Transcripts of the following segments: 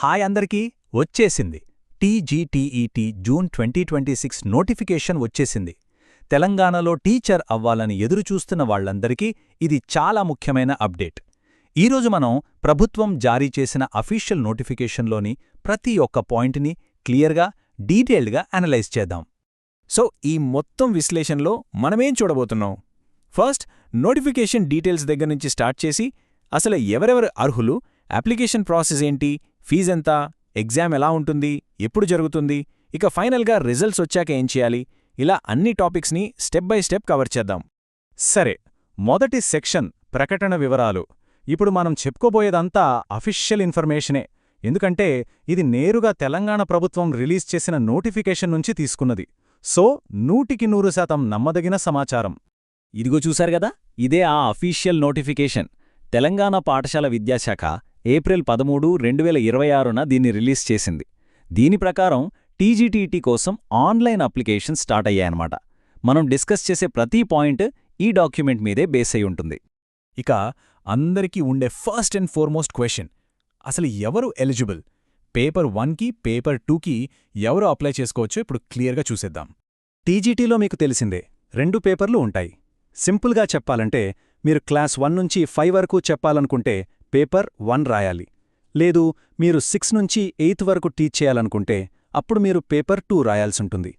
Hi అందరికీ వచ్చేసింది. టీజీటీఈటీ June 2026 notification వచ్చేసింది. తెలంగాణలో టీచర్ అవ్వాలని ఎదురుచూస్తున్న వాళ్లందరికీ ఇది చాలా ముఖ్యమైన అప్డేట్. ఈరోజు మనం ప్రభుత్వం జారీ చేసిన అఫీషియల్ నోటిఫికేషన్లోని ప్రతి ఒక్క పాయింట్ని క్లియర్గా, డీటెయిల్డ్గా అనలైజ్ చేద్దాం. సో ఈ మొత్తం విశ్లేషణలో మనమేం చూడబోతున్నాం? ఫస్ట్, నోటిఫికేషన్ డీటెయిల్స్ దగ్గర నుంచి స్టార్ట్ చేసి అసలు ఎవరెవరు అర్హులు, అప్లికేషన్ ప్రాసెస్ ఏంటి, ఫీజెంత, ఎగ్జామ్ ఎలా ఉంటుంది, ఎప్పుడు జరుగుతుంది, ఇక ఫైనల్గా రిజల్ట్స్ వచ్చాక ఏం చేయాలి, ఇలా అన్ని టాపిక్స్ని స్టెప్ బై స్టెప్ కవర్ చేద్దాం. సరే, మొదటి సెక్షన్ ప్రకటన వివరాలు. ఇప్పుడు మనం చెప్పుకోబోయేదంతా అఫీషియల్ ఇన్ఫర్మేషనే, ఎందుకంటే ఇది నేరుగా తెలంగాణ ప్రభుత్వం రిలీజ్ చేసిన నోటిఫికేషన్ నుంచి తీసుకున్నది. సో 100% నమ్మదగిన సమాచారం. ఇదిగో చూశారు గదా, ఇదే ఆ అఫీషియల్ నోటిఫికేషన్. తెలంగాణ పాఠశాల విద్యాశాఖ ఏప్రిల్ 13, 2026న దీన్ని రిలీజ్ చేసింది. దీని ప్రకారం టీజీటీఈటీ కోసం ఆన్లైన్ అప్లికేషన్ స్టార్ట్ అయ్యాయన్నమాట. మనం డిస్కస్ చేసే ప్రతి పాయింట్ ఈ డాక్యుమెంట్ మీదే బేస్ అయి ఉంటుంది. ఇక అందరికీ ఉండే ఫస్ట్ అండ్ ఫార్మోస్ట్ క్వశ్చన్, అసలు ఎవరు ఎలిజిబుల్? పేపర్ 1కి, పేపర్ 2కి ఎవరు అప్లై చేసుకోవచ్చో ఇప్పుడు క్లియర్గా చూసేద్దాం. టీజీటీలో మీకు తెలిసిందే 2 పేపర్లు ఉంటాయి. సింపుల్గా చెప్పాలంటే మీరు క్లాస్ 1 నుంచి 5 వరకు చెప్పాలనుకుంటే పేపర్ 1 రాయాలి. లేదు మీరు 6 నుంచి 8 వరకు టీచ్ చేయాలనుకుంటే అప్పుడు మీరు పేపర్ 2 రాయాల్సుంటుంది.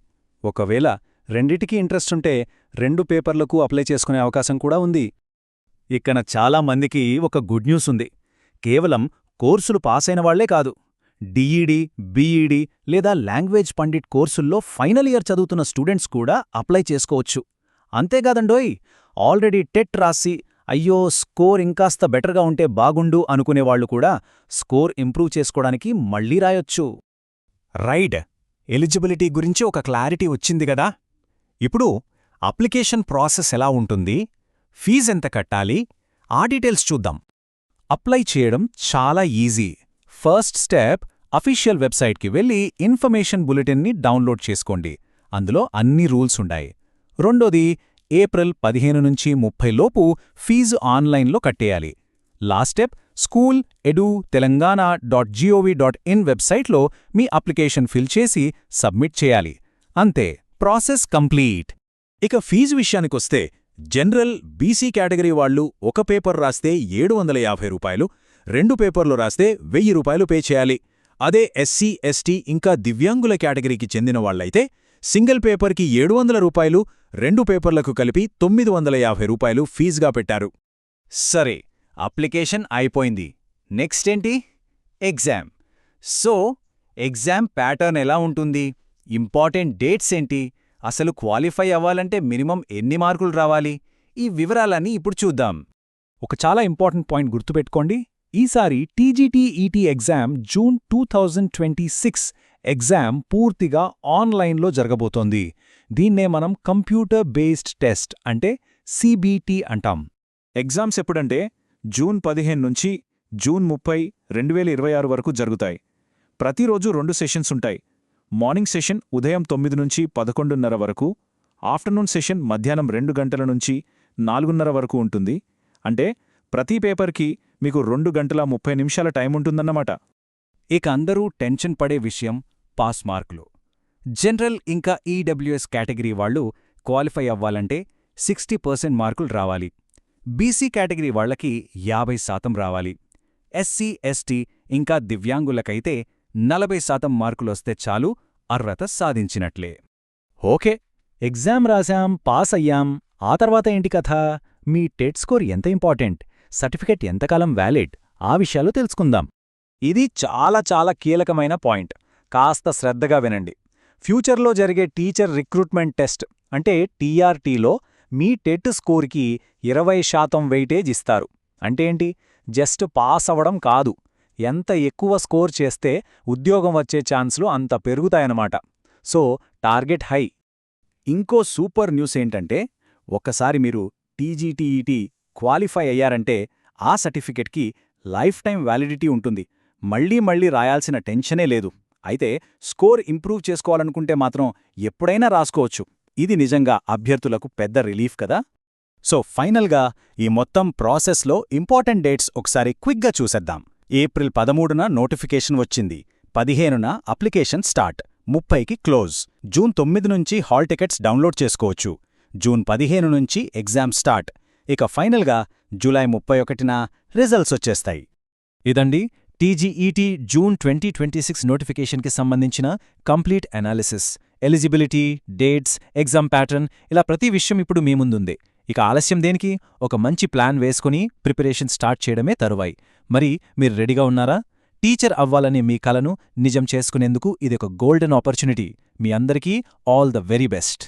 ఒకవేళ రెండిటికీ ఇంట్రెస్ట్ ఉంటే 2 పేపర్లకు అప్లై చేసుకునే అవకాశం కూడా ఉంది. ఇక్కడ చాలా మందికి ఒక గుడ్ న్యూస్ ఉంది. కేవలం కోర్సులు పాసైన వాళ్లే కాదు, డిఈడి, బీఈడి లేదా లాంగ్వేజ్ పండిట్ కోర్సుల్లో ఫైనల్ ఇయర్ చదువుతున్న స్టూడెంట్స్ కూడా అప్లై చేసుకోవచ్చు. అంతేకాదండోయ్, ఆల్రెడీ టెట్ రాసి అయ్యో స్కోర్ ఇంకాస్త బెటర్గా ఉంటే బాగుండు అనుకునేవాళ్లు కూడా స్కోర్ ఇంప్రూవ్ చేసుకోవడానికి మళ్లీ రాయొచ్చు. రైట్, ఎలిజిబిలిటీ గురించి ఒక క్లారిటీ వచ్చింది గదా. ఇప్పుడు అప్లికేషన్ ప్రాసెస్ ఎలా ఉంటుంది, ఫీజెంత కట్టాలి, ఆ డీటెయిల్స్ చూద్దాం. అప్లై చేయడం చాలా ఈజీ. ఫస్ట్ స్టెప్, అఫీషియల్ వెబ్సైట్కి వెళ్ళి ఇన్ఫర్మేషన్ బులెటిన్ని డౌన్లోడ్ చేసుకోండి. అందులో అన్ని రూల్స్ ఉంటాయి. రెండోది, ఏప్రిల్ 15 నుంచి 30 లోపు ఫీజు ఆన్లైన్లో కట్టేయాలి. లాస్ట్ స్టెప్, స్కూల్ ఎడు telanggana.gov.in వెబ్సైట్లో మీ అప్లికేషన్ ఫిల్ చేసి సబ్మిట్ చేయాలి. అంతే, ప్రాసెస్ కంప్లీట్. ఇక ఫీజు విషయానికొస్తే జనరల్, బీసీ కేటగిరీ వాళ్లు ఒక పేపర్ రాస్తే 750 రూపాయలు, 2 పేపర్లు రాస్తే 1000 రూపాయలు పే చేయాలి. అదే ఎస్సీ, ఎస్టీ ఇంకా దివ్యాంగుల కేటగిరీకి చెందిన వాళ్లైతే సింగిల్ పేపర్కి 700 రూపాయలు, 2 పేపర్లకు కలిపి 950 రూపాయలు ఫీజుగా పెట్టారు. సరే, అప్లికేషన్ అయిపోయింది. నెక్స్ట్ ఏంటి? ఎగ్జామ్. సో ఎగ్జామ్ ప్యాటర్న్ ఎలా ఉంటుంది, ఇంపార్టెంట్ డేట్స్ ఏంటి, అసలు క్వాలిఫై అవ్వాలంటే మినిమం ఎన్ని మార్కులు రావాలి, ఈ వివరాలన్నీ ఇప్పుడు చూద్దాం. ఒక చాలా ఇంపార్టెంట్ పాయింట్ గుర్తుపెట్టుకోండి. ఈసారి టీజీటీఈటీ ఎగ్జామ్ జూన్ 2026 ఎగ్జామ్ పూర్తిగా ఆన్లైన్లో జరగబోతోంది. దీన్నే మనం కంప్యూటర్ బేస్డ్ టెస్ట్ అంటే సీబీటీ అంటాం. ఎగ్జామ్స్ ఎప్పుడంటే జూన్ 15 నుంచి జూన్ 30, 2026 వరకు జరుగుతాయి. ప్రతిరోజు 2 సెషన్స్ ఉంటాయి. మార్నింగ్ సెషన్ ఉదయం 9 నుంచి 11:30 వరకు, ఆఫ్టర్నూన్ సెషన్ మధ్యాహ్నం 2 గంటల నుంచి 4:30 వరకు ఉంటుంది. అంటే ప్రతి పేపర్కి మీకు 2 గంటల 30 నిమిషాల టైం ఉంటుందన్నమాట. ఇక అందరూ టెన్షన్ పడే విషయం పాస్ మార్కులు. జనరల్ ఇంకా ఈడబ్ల్యూఎస్ కేటగిరీ వాళ్లు క్వాలిఫై అవ్వాలంటే 60% మార్కులు రావాలి. బీసీ కేటగిరీ వాళ్లకి 50% రావాలి. ఎస్సీ, ఎస్టీ ఇంకా దివ్యాంగులకైతే 40% మార్కులొస్తే చాలు, అర్హత సాధించినట్లే. ఓకే, ఎగ్జామ్ రాశాం, పాస్ అయ్యాం. ఆ తర్వాత ఏంటి కథ? మీ టెట్ స్కోర్ ఎంత ఇంపార్టెంట్, సర్టిఫికెట్ ఎంతకాలం వ్యాలిడ్, ఆ విషయాలు తెలుసుకుందాం. ఇది చాలా చాలా కీలకమైన పాయింట్. కాస్త శ్రద్ధగా వినండి. ఫ్యూచర్లో జరిగే టీచర్ రిక్రూట్మెంట్ టెస్ట్ అంటే టీఆర్టీలో మీ టెట్ స్కోర్కి 20% వెయిటేజ్ ఇస్తారు. అంటే ఏంటి? జస్ట్ పాస్ అవ్వడం కాదు, ఎంత ఎక్కువ స్కోర్ చేస్తే ఉద్యోగం వచ్చే ఛాన్స్లు అంత పెరుగుతాయన్నమాట. So target high. ఇంకో సూపర్ న్యూస్ ఏంటంటే, ఒక్కసారి మీరు టీజీటీఈటీ క్వాలిఫై అయ్యారంటే ఆ సర్టిఫికెట్కి లైఫ్ టైం వ్యాలిడిటీ ఉంటుంది. మళ్లీ రాయాల్సిన టెన్షనే లేదు. అయితే స్కోర్ ఇంప్రూవ్ చేసుకోవాలనుకుంటే మాత్రం ఎప్పుడైనా రాసుకోవచ్చు. ఇది నిజంగా అభ్యర్థులకు పెద్ద రిలీఫ్ కదా. సో ఫైనల్గా ఈ మొత్తం ప్రాసెస్లో ఇంపార్టెంట్ డేట్స్ ఒకసారి క్విక్గా చూసేద్దాం. ఏప్రిల్ 13న నోటిఫికేషన్ వచ్చింది. 15న అప్లికేషన్ స్టార్ట్, 30కి క్లోజ్. జూన్ 9 నుంచి హాల్ టికెట్స్ డౌన్లోడ్ చేసుకోవచ్చు. జూన్ 15 నుంచి ఎగ్జామ్ స్టార్ట్. ఇక ఫైనల్గా జూలై 31న రిజల్ట్స్ వచ్చేస్తాయి. ఇదండి టీజీఈటీ జూన్ 2026 నోటిఫికేషన్కి సంబంధించిన complete analysis. Eligibility, dates, exam pattern, ఇలా ప్రతి విషయం ఇప్పుడు మీ ముందుంది. ఇక ఆలస్యం దేనికి? ఒక మంచి ప్లాన్ వేసుకుని ప్రిపరేషన్ స్టార్ట్ చేయడమే తరువాయి. మరి మీరు రెడీగా ఉన్నారా? టీచర్ అవ్వాలనే మీ కలను నిజం చేసుకునేందుకు ఇదొక గోల్డెన్ ఆపర్చునిటీ. మీ అందరికీ ఆల్ ద వెరీ బెస్ట్.